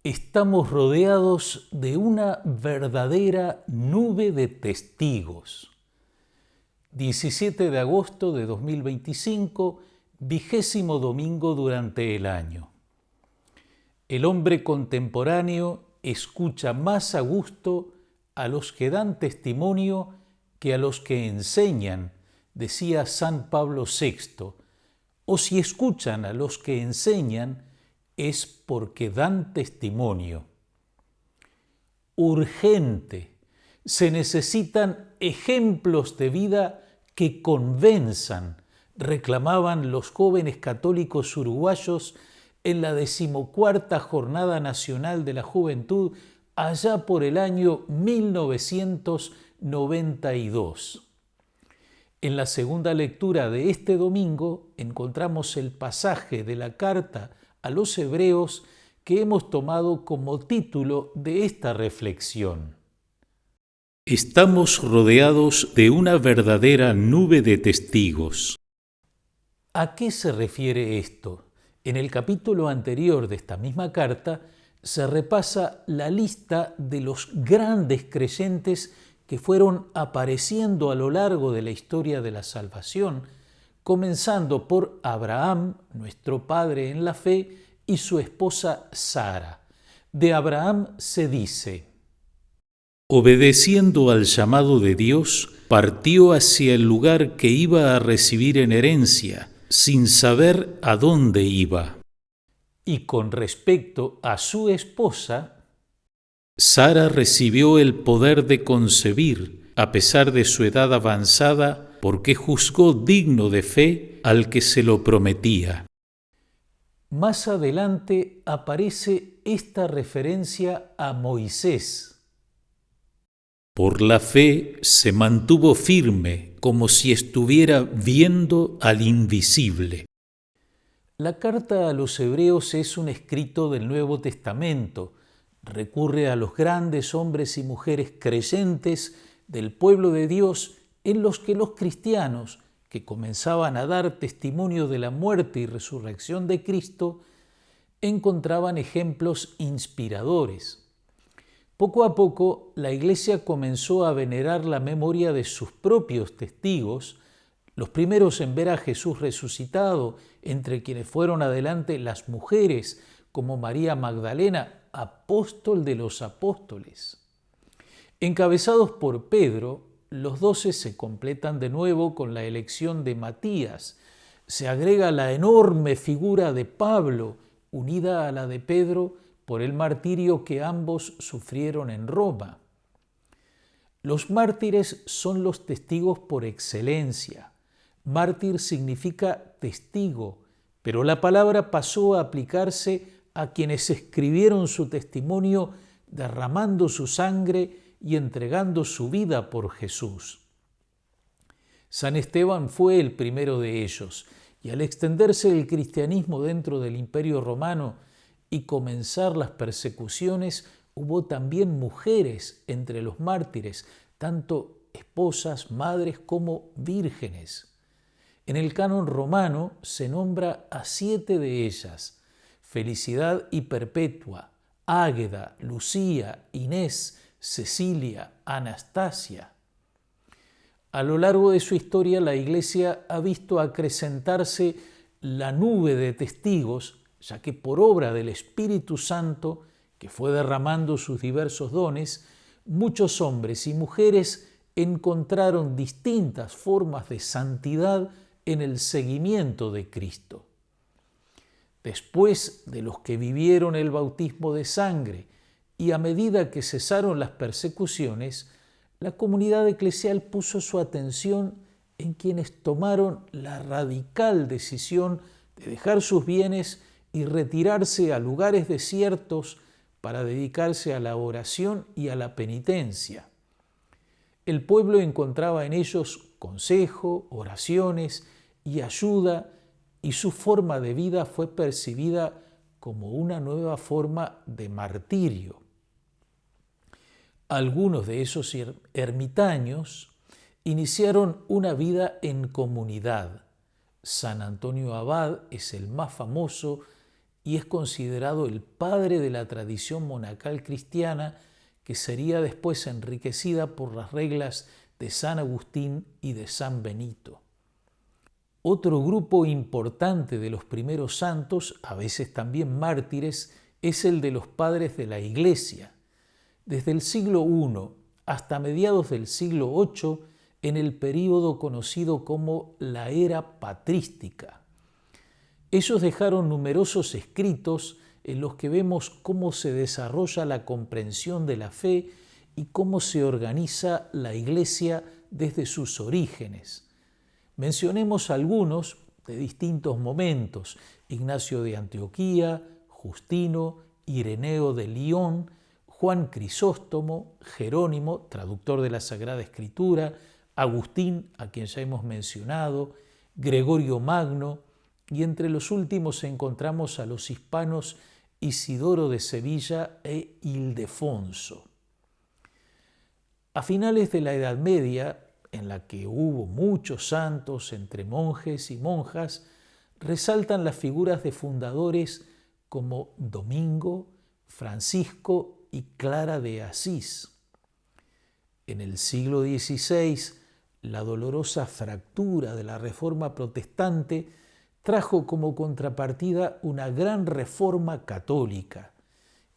Estamos rodeados de una verdadera nube de testigos. 17 de agosto de 2025, 20º domingo durante el año. El hombre contemporáneo escucha más a gusto a los que dan testimonio que a los que enseñan, decía San Pablo VI, o si escuchan a los que enseñan, es porque dan testimonio. Urgente, se necesitan ejemplos de vida que convenzan, reclamaban los jóvenes católicos uruguayos en la 14ª Jornada Nacional de la Juventud allá por el año 1992. En la segunda lectura de este domingo encontramos el pasaje de la carta a los Hebreos que hemos tomado como título de esta reflexión. Estamos rodeados de una verdadera nube de testigos. ¿A qué se refiere esto? En el capítulo anterior de esta misma carta se repasa la lista de los grandes creyentes que fueron apareciendo a lo largo de la historia de la salvación, comenzando por Abraham, nuestro padre en la fe, y su esposa Sara. De Abraham se dice: obedeciendo al llamado de Dios, partió hacia el lugar que iba a recibir en herencia, sin saber a dónde iba. Y con respecto a su esposa, Sara recibió el poder de concebir, a pesar de su edad avanzada, porque juzgó digno de fe al que se lo prometía. Más adelante aparece esta referencia a Moisés. Por la fe se mantuvo firme, como si estuviera viendo al invisible. La carta a los Hebreos es un escrito del Nuevo Testamento. Recurre a los grandes hombres y mujeres creyentes del pueblo de Dios en los que los cristianos, que comenzaban a dar testimonio de la muerte y resurrección de Cristo, encontraban ejemplos inspiradores. Poco a poco, la Iglesia comenzó a venerar la memoria de sus propios testigos, los primeros en ver a Jesús resucitado, entre quienes fueron adelante las mujeres, como María Magdalena, apóstol de los apóstoles. Encabezados por Pedro, los 12 se completan de nuevo con la elección de Matías. Se agrega la enorme figura de Pablo, unida a la de Pedro por el martirio que ambos sufrieron en Roma. Los mártires son los testigos por excelencia. Mártir significa testigo, pero la palabra pasó a aplicarse a quienes escribieron su testimonio derramando su sangre y entregando su vida por Jesús. San Esteban fue el primero de ellos, y al extenderse el cristianismo dentro del Imperio Romano y comenzar las persecuciones, hubo también mujeres entre los mártires, tanto esposas, madres como vírgenes. En el canon romano se nombra a 7 de ellas: Felicidad y Perpetua, Águeda, Lucía, Inés, Cecilia, Anastasia. A lo largo de su historia, la Iglesia ha visto acrecentarse la nube de testigos, ya que por obra del Espíritu Santo, que fue derramando sus diversos dones, muchos hombres y mujeres encontraron distintas formas de santidad en el seguimiento de Cristo. Después de los que vivieron el bautismo de sangre y a medida que cesaron las persecuciones, la comunidad eclesial puso su atención en quienes tomaron la radical decisión de dejar sus bienes y retirarse a lugares desiertos para dedicarse a la oración y a la penitencia. El pueblo encontraba en ellos consejo, oraciones y ayuda, y su forma de vida fue percibida como una nueva forma de martirio. Algunos de esos ermitaños iniciaron una vida en comunidad. San Antonio Abad es el más famoso y es considerado el padre de la tradición monacal cristiana, que sería después enriquecida por las reglas de San Agustín y de San Benito. Otro grupo importante de los primeros santos, a veces también mártires, es el de los padres de la Iglesia. Desde el siglo I hasta mediados del siglo VIII, en el período conocido como la era patrística. Ellos dejaron numerosos escritos en los que vemos cómo se desarrolla la comprensión de la fe y cómo se organiza la Iglesia desde sus orígenes. Mencionemos algunos de distintos momentos: Ignacio de Antioquía, Justino, Ireneo de Lyon, Juan Crisóstomo, Jerónimo, traductor de la Sagrada Escritura, Agustín, a quien ya hemos mencionado, Gregorio Magno, y entre los últimos encontramos a los hispanos Isidoro de Sevilla e Ildefonso. A finales de la Edad Media, en la que hubo muchos santos entre monjes y monjas, resaltan las figuras de fundadores como Domingo, Francisco y Clara de Asís. En el siglo XVI, la dolorosa fractura de la Reforma protestante trajo como contrapartida una gran reforma católica,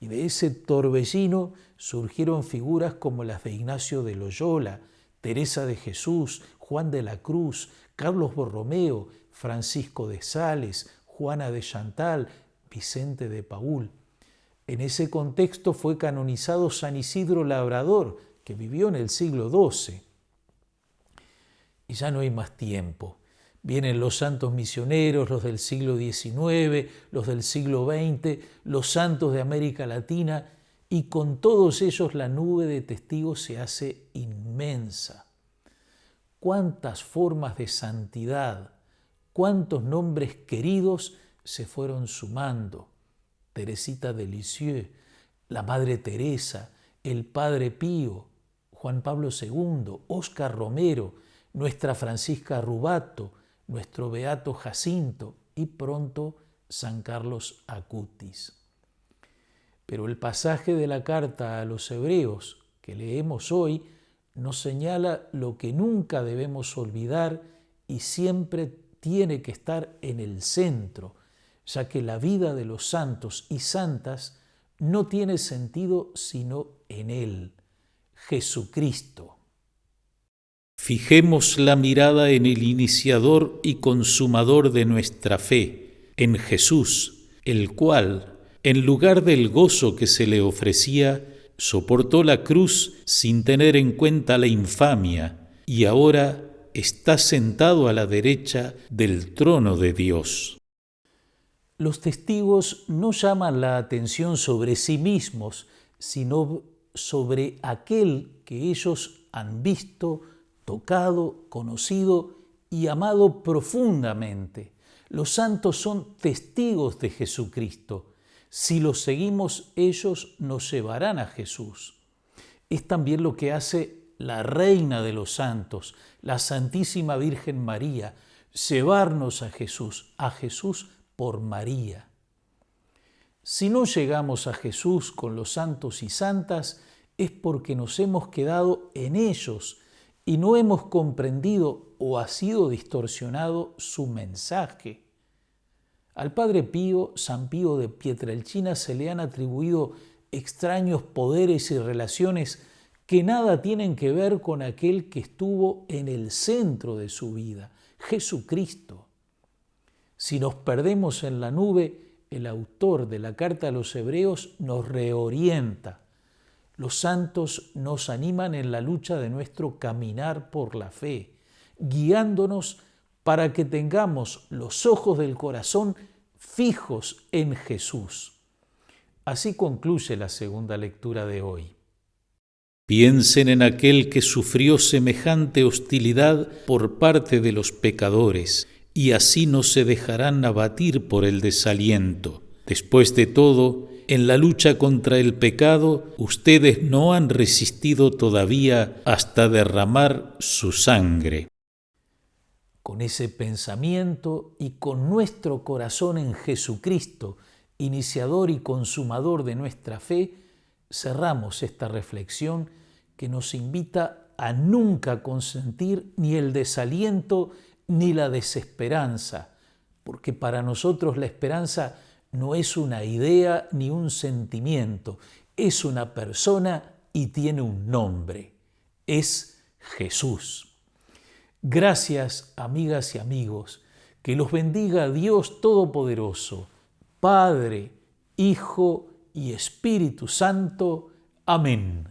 y de ese torbellino surgieron figuras como las de Ignacio de Loyola, Teresa de Jesús, Juan de la Cruz, Carlos Borromeo, Francisco de Sales, Juana de Chantal, Vicente de Paúl. En ese contexto fue canonizado San Isidro Labrador, que vivió en el siglo XII. Y ya no hay más tiempo. Vienen los santos misioneros, los del siglo XIX, los del siglo XX, los santos de América Latina, y con todos ellos la nube de testigos se hace inmensa. Cuántas formas de santidad, cuántos nombres queridos se fueron sumando. Teresita de Lisieux, la Madre Teresa, el Padre Pío, Juan Pablo II, Óscar Romero, nuestra Francisca Rubato, nuestro Beato Jacinto y pronto San Carlos Acutis. Pero el pasaje de la carta a los Hebreos que leemos hoy nos señala lo que nunca debemos olvidar y siempre tiene que estar en el centro, ya que la vida de los santos y santas no tiene sentido sino en Él, Jesucristo. Fijemos la mirada en el iniciador y consumador de nuestra fe, en Jesús, el cual, en lugar del gozo que se le ofrecía, soportó la cruz sin tener en cuenta la infamia, y ahora está sentado a la derecha del trono de Dios. Los testigos no llaman la atención sobre sí mismos, sino sobre aquel que ellos han visto, tocado, conocido y amado profundamente. Los santos son testigos de Jesucristo. Si los seguimos, ellos nos llevarán a Jesús. Es también lo que hace la Reina de los Santos, la Santísima Virgen María, llevarnos a Jesús por María. Si no llegamos a Jesús con los santos y santas, es porque nos hemos quedado en ellos y no hemos comprendido o ha sido distorsionado su mensaje. Al Padre Pío, San Pío de Pietrelcina, se le han atribuido extraños poderes y relaciones que nada tienen que ver con aquel que estuvo en el centro de su vida, Jesucristo. Si nos perdemos en la nube, el autor de la carta a los Hebreos nos reorienta. Los santos nos animan en la lucha de nuestro caminar por la fe, guiándonos para que tengamos los ojos del corazón fijos en Jesús. Así concluye la segunda lectura de hoy. Piensen en aquel que sufrió semejante hostilidad por parte de los pecadores, y así no se dejarán abatir por el desaliento. Después de todo, en la lucha contra el pecado, ustedes no han resistido todavía hasta derramar su sangre. Con ese pensamiento y con nuestro corazón en Jesucristo iniciador y consumador de nuestra fe, cerramos esta reflexión que nos invita a nunca consentir ni el desaliento ni la desesperanza, porque para nosotros la esperanza no es una idea ni un sentimiento, es una persona y tiene un nombre, es Jesús. Gracias, amigas y amigos, que los bendiga Dios Todopoderoso, Padre, Hijo y Espíritu Santo. Amén.